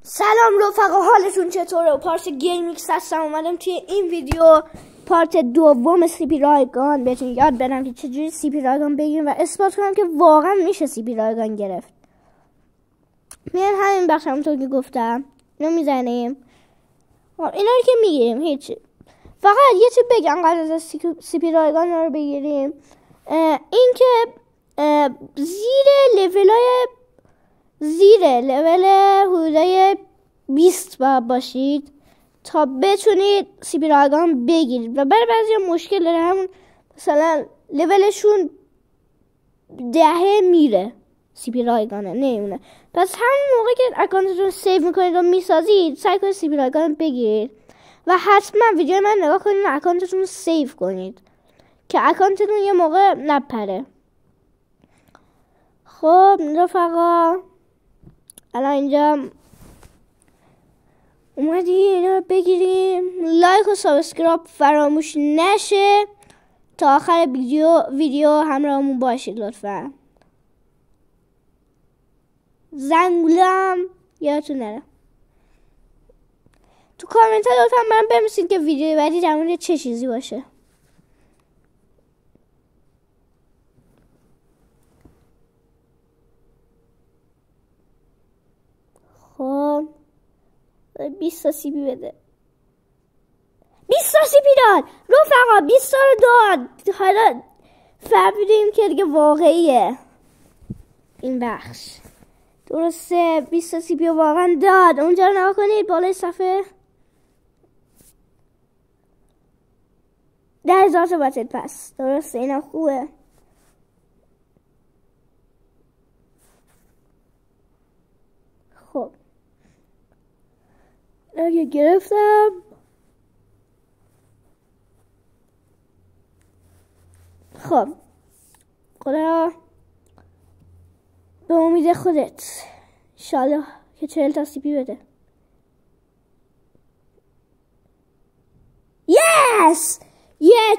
سلام رفقا، حالتون چطوره؟ پارت گیمیکس هستم. اومدم توی این ویدیو پارت دوم CP رایگان بهتون یاد بدم که چجوری CP رایگان بگیریم و اثبات کنم که واقعا میشه CP رایگان گرفت. میان همین بخش همونطور که گفتم اینو میزنیم، اینا رو که میگیریم هیچی. فقط یه چیز بگم قبل از CP رایگان رو بگیریم، این که زیر لول حدودای 20 باید باشید تا بتونید CP رایگان بگیرید و برای بعضی مشکل داره، همون مثلا لولشون 10 میره CP رایگانه نمیمونه. پس همون موقع که اکانتتون سیو میکنید و میسازید سعی کنید CP رایگان بگیرید و حتما ویدیو من نگاه کنید و اکانتتون رو سیو کنید که اکانتتون یه موقع نپره. خب رفقا الان اینجا اومدی اینا رو بگیریم. لایک و سابسکرایب فراموش نشه. تا آخر ویدیو همراهمون باشید لطفا. زنگولم یادتون نره. تو کامنت ها لطفا برام بنویسید که ویدیو بعدی در مورد چه چیزی باشه. خب 20 تا CP بده. 20 تا CP داد رفقا، 20 تا رو داد. حالا فهمیدیم که دیگه واقعیه این بخش. درسته 20 تا CP واقعا داد. اونجا رو نگاه کنید بالای صفحه 10,000 تا باتل پس. درسته اینم خوبه. خب اگه گرفتم خب خدا به امید خودت انشالله که 40 تا CP بده. یس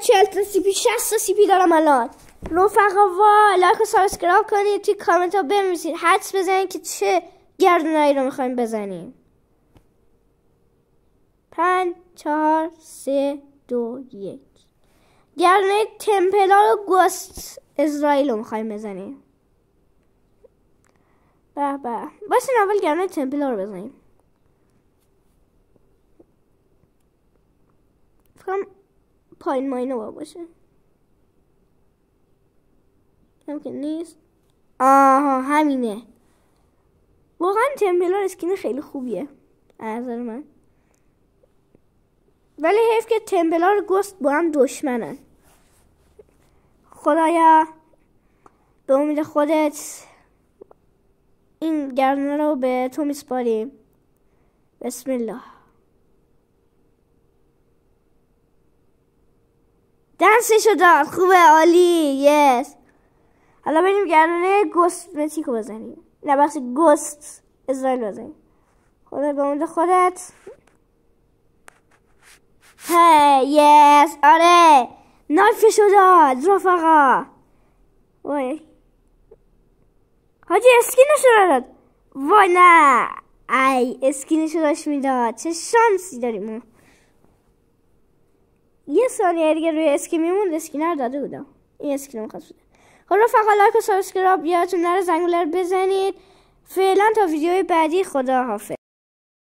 40 تا CP 60 تا CP دارم الان. رفقا لایک و سابسکرایب کنید، توی کامنت ها بنویسید، حدس بزنید که چه گردونایی رو میخوایم بزنیم. 5 4 3 2 1 گردونه تمپلار و گوست اسرائیل رو میخوایم بزنیم. به باسین اول گردونه تمپلار رو بزنیم. فکرم پایین ماینه باید باشه. ممکن نیست. آها همینه. واقعا تمپلار اسکین خیلی خوبیه از نظر من، ولی حیف که تمپلار و گوست با هم دشمنن. خدایا به امید خودت این گردونه رو به تو میسپاریم. بسم الله. دنسشو داد. خوبه عالی. یس حالا بریم گردونه گوست متیکو بزنیم. نه بخش گوست اسرائیل بزنیم. خدا به امید خودت. یس آره نایفشو داد رفقا. وای حاجی اسکینشو داد. وای نه ای اسکینشو داشت میداد. چه شانسی داریم ما. یه ثانیه دیگه روی اسکین میموند اسکین رو داده بودم. این اسکین رو خواست بوده. خب رفقا لایک و سابسکرایب یادتون نره، زنگوله رو بزنید. فعلا تا ویدیوی بعدی خدا حافظ.